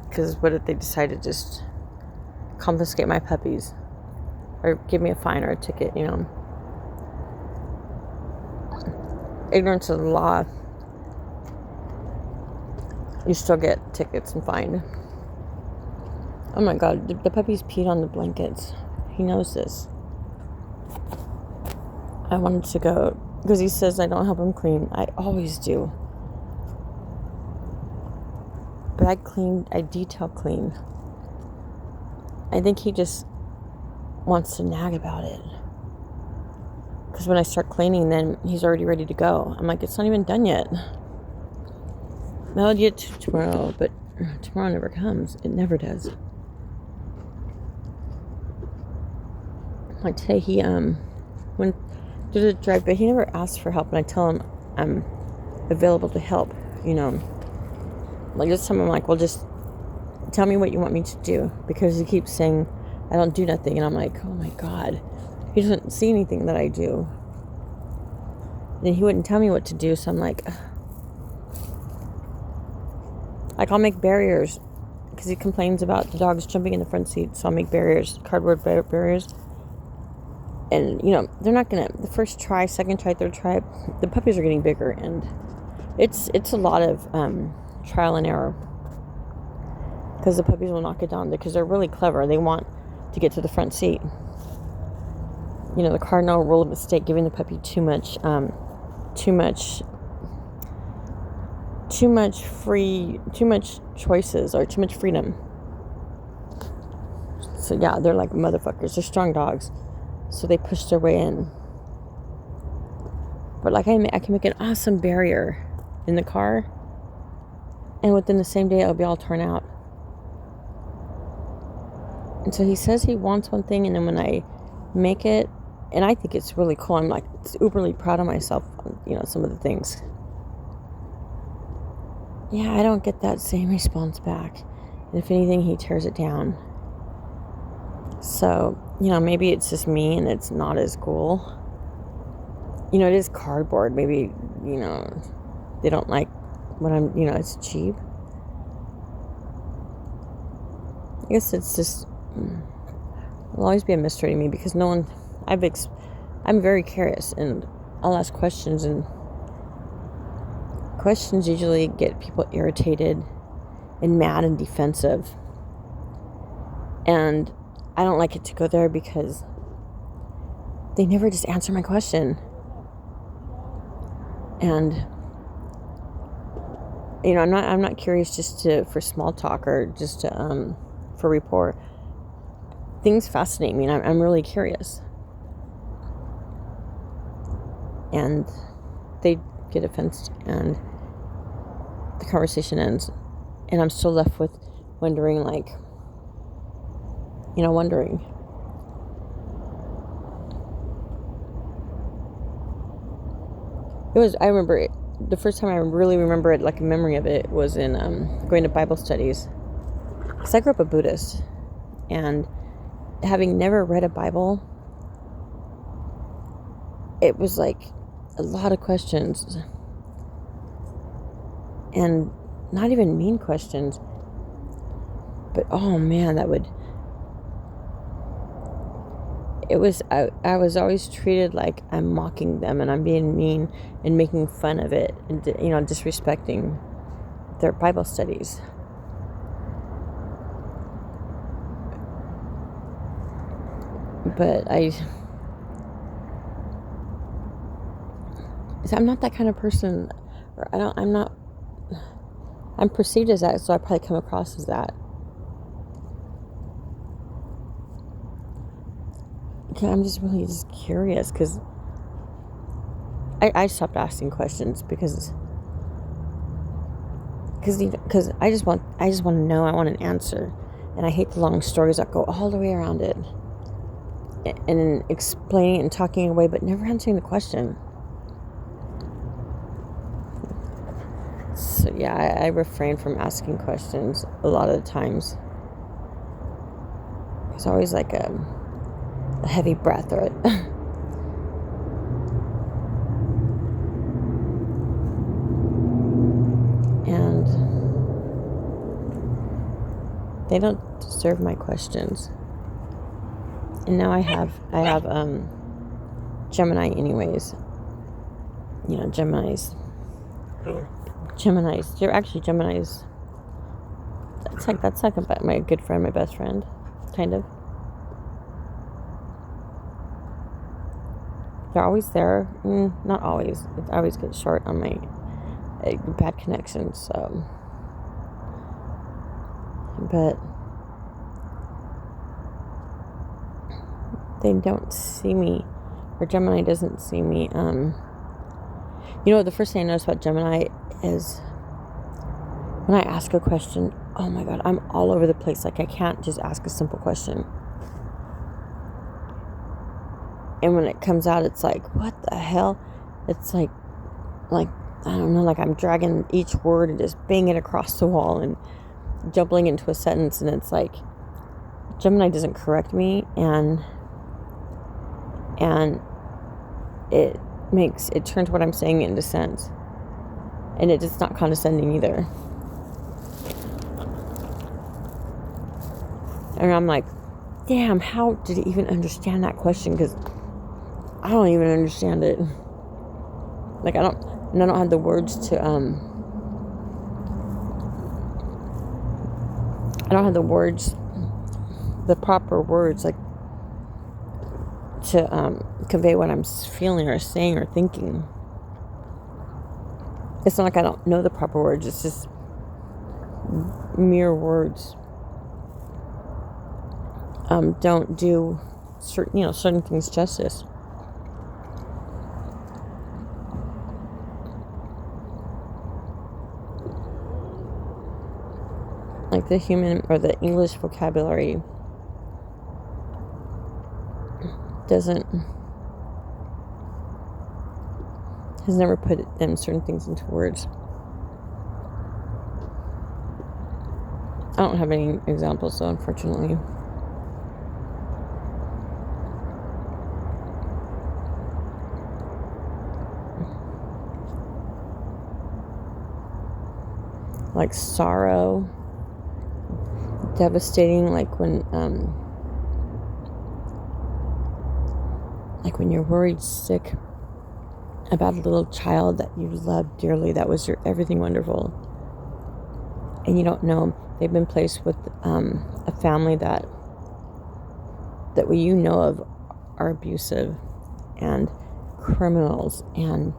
Because what if they decide to just confiscate my puppies? Or give me a fine or a ticket, you know? Ignorance of the law. You still get tickets and fined. Oh my God, the puppies peed on the blankets. He knows this. I wanted to go, because he says I don't help him clean. I always do. But I detail clean. I think he just wants to nag about it. Because when I start cleaning, then he's already ready to go. I'm like, it's not even done yet. I'll get to tomorrow, but tomorrow never comes. It never does. Like today, he went to the drive, but he never asked for help, and I tell him I'm available to help. You know, like this time I'm like, well, just tell me what you want me to do, because he keeps saying I don't do nothing, and I'm like, oh my God, he doesn't see anything that I do. Then he wouldn't tell me what to do, so I'm like, ugh. Like, I'll make barriers because he complains about the dogs jumping in the front seat. So I'll make barriers, cardboard barriers. And, you know, they're not going to, the first try, second try, third try, the puppies are getting bigger. And it's a lot of trial and error. Because the puppies will knock it down because they're really clever. They want to get to the front seat. You know, the cardinal rule of mistake, giving the puppy too much choices or too much freedom. So yeah, they're like motherfuckers. They're strong dogs, so they push their way in. But like I can make an awesome barrier in the car, and within the same day it'll be all torn out. And so he says he wants one thing, and then when I make it, and I think it's really cool, I'm like uberly proud of myself on, you know, some of the things. Yeah, I don't get that same response back. And if anything, he tears it down. So, you know, maybe it's just me and it's not as cool. You know, it is cardboard. Maybe, you know, they don't like what I'm, you know, it's cheap. I guess it's just, it'll always be a mystery to me because no one, I'm very curious and I'll ask questions, and questions usually get people irritated and mad and defensive. And I don't like it to go there because they never just answer my question. And you know, I'm not curious just for small talk or just to for rapport. Things fascinate me, and I'm really curious. And they get offended, and the conversation ends, and I'm still left with wondering, like, you know, wondering. I remember it, the first time I really remember it, like a memory of it, was in going to Bible studies. Because I grew up a Buddhist, and having never read a Bible, it was like a lot of questions. And not even mean questions. But oh man, I was always treated like I'm mocking them and I'm being mean and making fun of it and, you know, disrespecting their Bible studies. But I'm not that kind of person. I'm perceived as that, so I probably come across as that. Okay, I'm just really curious because I stopped asking questions because I just want to know. I want an answer, and I hate the long stories that go all the way around it, and explaining and talking away, but never answering the question. So yeah, I refrain from asking questions a lot of the times. There's always like a heavy breath or They don't deserve my questions. And now I have Gemini anyways. You know, Geminis. They're actually Geminis. That's like my good friend, my best friend, kind of. They're always there. Not always. I always get short on my bad connections. So, but they don't see me, or Gemini doesn't see me. You know, the first thing I notice about Gemini is when I ask a question, oh my God, I'm all over the place. Like, I can't just ask a simple question. And when it comes out, it's like, what the hell? It's like, I don't know, like I'm dragging each word and just banging it across the wall and jumbling into a sentence. And it's like, Gemini doesn't correct me, and it turns what I'm saying into sense. And it's not condescending either. And I'm like, damn, how did it even understand that question? Because I don't even understand it. Like, I don't have the words to, the proper words, like, to convey what I'm feeling or saying or thinking. It's not like I don't know the proper words. It's just mere words. Don't do certain things justice. Like the human or the English vocabulary has never put them certain things into words. I don't have any examples though, unfortunately. Like sorrow, devastating, like when you're worried sick about a little child that you loved dearly, that was your everything wonderful, and you don't know they've been placed with a family that you know of are abusive and criminals and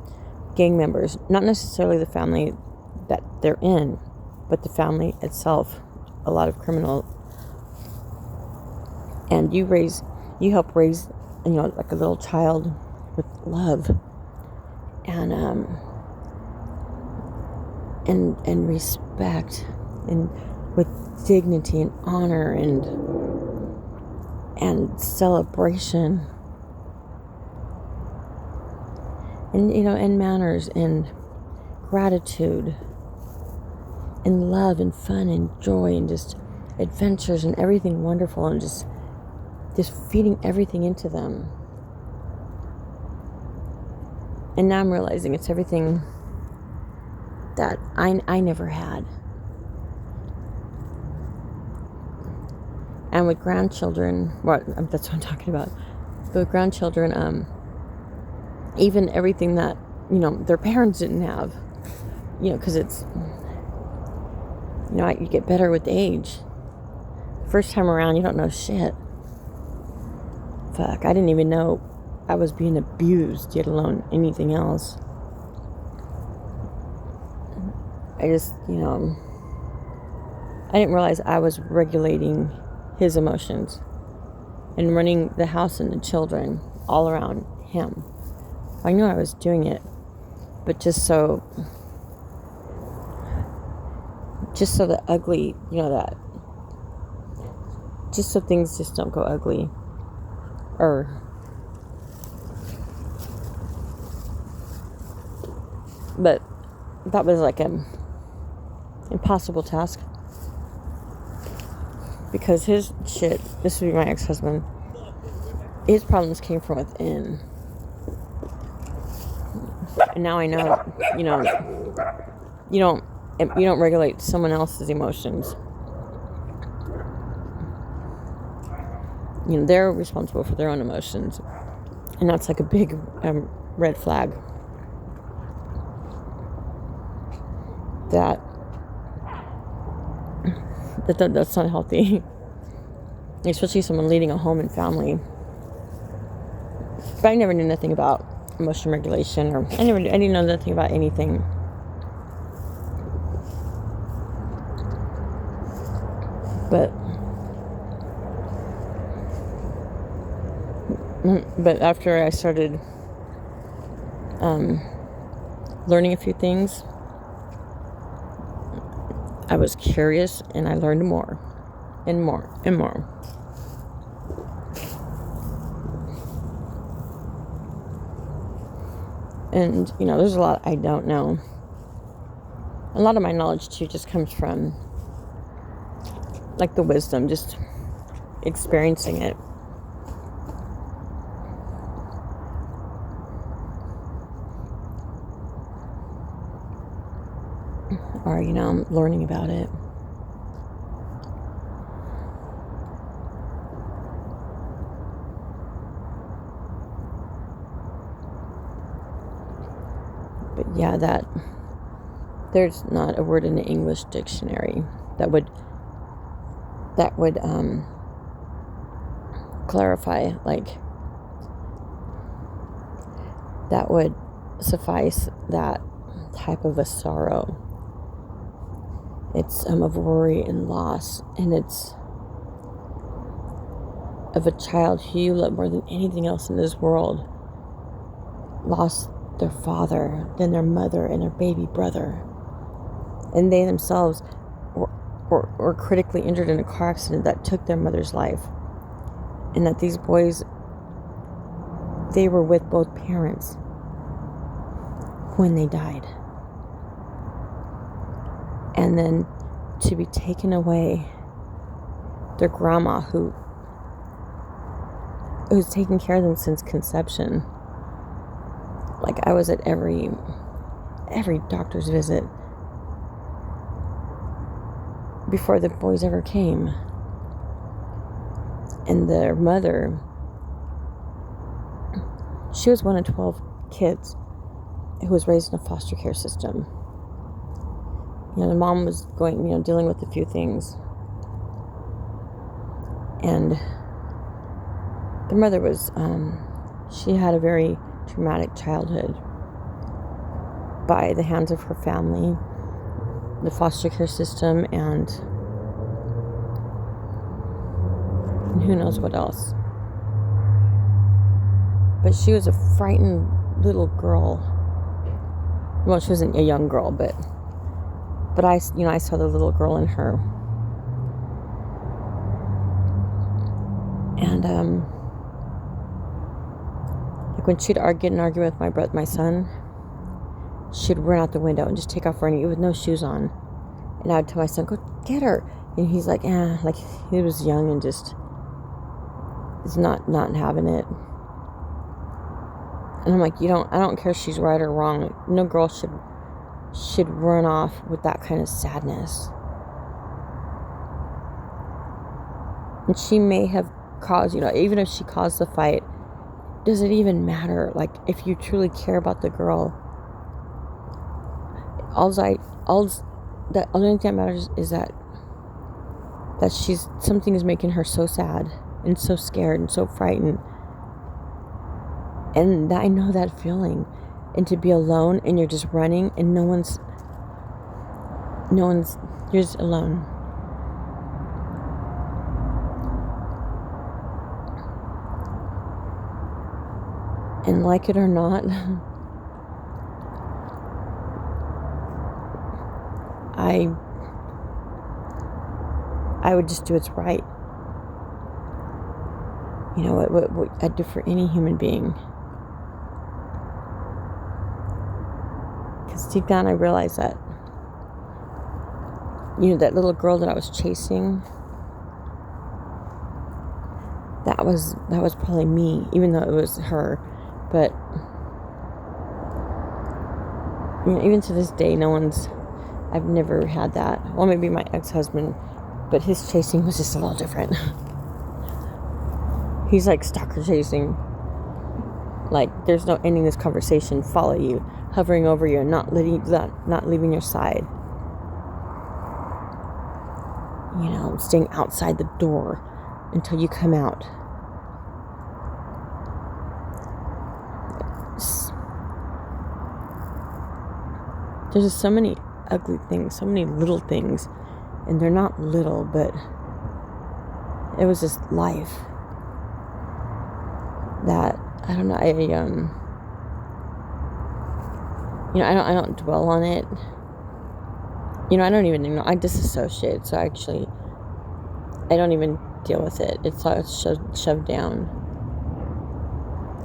gang members. Not necessarily the family that they're in, but the family itself, a lot of criminal. And you help raise, like a little child with love and respect and with dignity and honor and celebration and manners and gratitude and love and fun and joy and just adventures and everything wonderful, and just feeding everything into them. And now I'm realizing it's everything that I never had. And with grandchildren, that's what I'm talking about. But with grandchildren, even everything that, their parents didn't have, because it's, you get better with age. First time around, you don't know shit. Fuck, I didn't even know I was being abused, yet alone anything else. I just, I didn't realize I was regulating his emotions and running the house and the children all around him. I knew I was doing it, but just so the ugly, just so things just don't go ugly. But that was like an impossible task, because his shit, this would be my ex-husband, his problems came from within. And now I know, you don't regulate someone else's emotions. they're responsible for their own emotions. And that's like a big red flag. That's not healthy. Especially someone leading a home and family. But I never knew nothing about emotion regulation, or I didn't know nothing about anything. But after I started learning a few things, I was curious, and I learned more and more and more. And, there's a lot I don't know. A lot of my knowledge, too, just comes from, like, the wisdom, just experiencing it. Or, I'm learning about it. But yeah, there's not a word in the English dictionary that would clarify, like, that would suffice that type of a sorrow. It's of worry and loss, and it's of a child who you love more than anything else in this world lost their father, then their mother, and their baby brother, and they themselves were critically injured in a car accident that took their mother's life, and that these boys, they were with both parents when they died. And then to be taken away, their grandma who's taken care of them since conception. Like, I was at every doctor's visit before the boys ever came. And their mother, she was one of 12 kids who was raised in a foster care system. The mom was going, dealing with a few things. And the mother was, she had a very traumatic childhood by the hands of her family, the foster care system, and who knows what else. But she was a frightened little girl. Well, she wasn't a young girl, but I saw the little girl in her. And, like, when she'd get in an argument with my son, she'd run out the window and just take off running with no shoes on. And I'd tell my son, go get her. And he's like, like, he was young and just is not having it. And I'm like, I don't care if she's right or wrong. No girl should run off with that kind of sadness. And she may have caused, even if she caused the fight, does it even matter? Like, if you truly care about the girl, the only thing that matters is that something is making her so sad and so scared and so frightened. And I know that feeling. And to be alone and you're just running and no one's, you're just alone. And like it or not, I would just do what's right. What I'd do for any human being. Because deep down I realized that, that little girl that I was chasing, that was probably me, even though it was her. But even to this day, I've never had that. Well, maybe my ex-husband, but his chasing was just a little different. He's like stalker chasing. Like, there's no ending this conversation. Follow you, hovering over you, and not leaving your side. You know, staying outside the door until you come out. There's just so many ugly things, so many little things, and they're not little, but it was just life that I don't know. I don't dwell on it. You know, I don't even know. I disassociate, so actually, I don't even deal with it. It's all shoved down.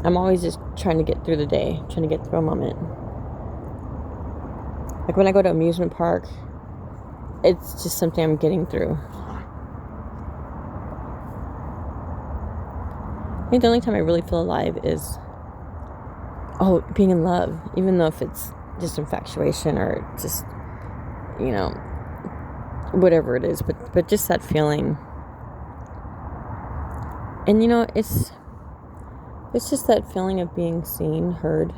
I'm always just trying to get through the day, trying to get through a moment. Like when I go to amusement park, it's just something I'm getting through. I think the only time I really feel alive is, being in love. Even though if it's just infatuation or just, you know, whatever it is. But just that feeling. And, you know, it's just that feeling of being seen, heard.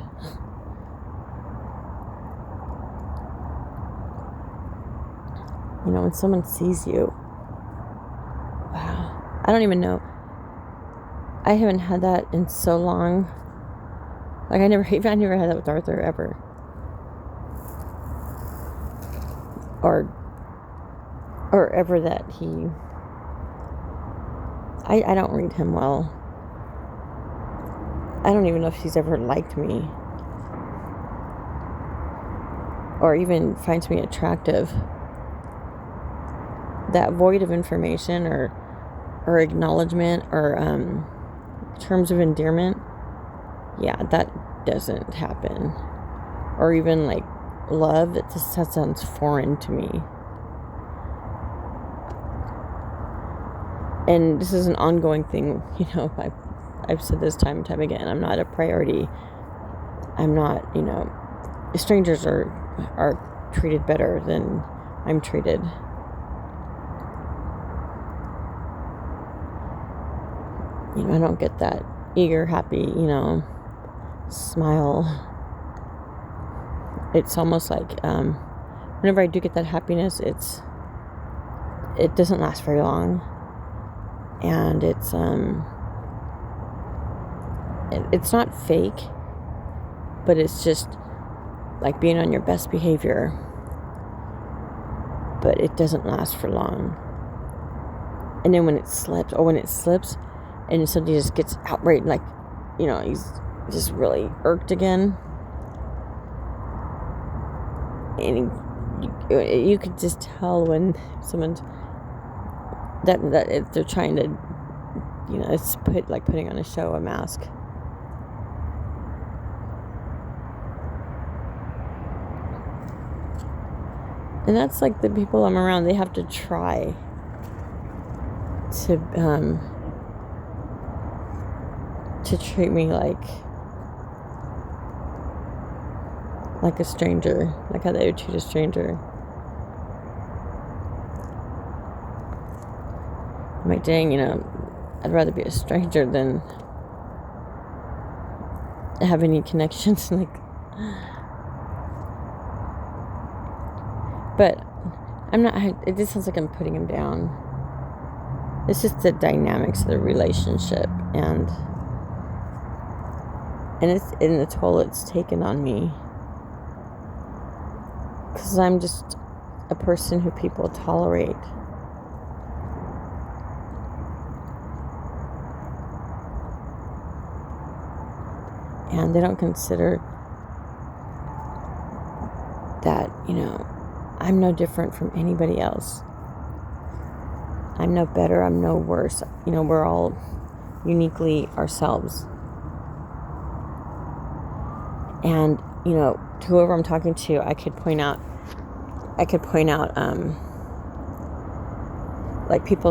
You know, when someone sees you. Wow. I don't even know. I haven't had that in so long. Like, I never had that with Arthur ever. Or ever that he... I don't read him well. I don't even know if he's ever liked me. Or even finds me attractive. That void of information or acknowledgement or terms of endearment, yeah, that doesn't happen. Or even like love, that sounds foreign to me. And this is an ongoing thing, you know. I've said this time and time again. I'm not a priority. I'm not, you know, strangers are treated better than I'm treated. You know, I don't get that eager, happy, you know, smile. It's almost like whenever I do get that happiness, it doesn't last very long, and it's not fake, but it's just like being on your best behavior, but it doesn't last for long. And then when it slips, and somebody just gets outright, like, you know, he's just really irked again. And you could just tell when someone's that if they're trying to, you know, it's like putting on a show, a mask. And that's like the people I'm around. They have to try to treat me like a stranger, like how they would treat a stranger. I'm like, dang, you know, I'd rather be a stranger than have any connections. Like, but I'm not. It just sounds like I'm putting him down. It's just the dynamics of the relationship, and it's in the toll it's taken on me. Because I'm just a person who people tolerate. And they don't consider that, you know, I'm no different from anybody else. I'm no better, I'm no worse. You know, we're all uniquely ourselves. And, you know, to whoever I'm talking to, I could point out, like people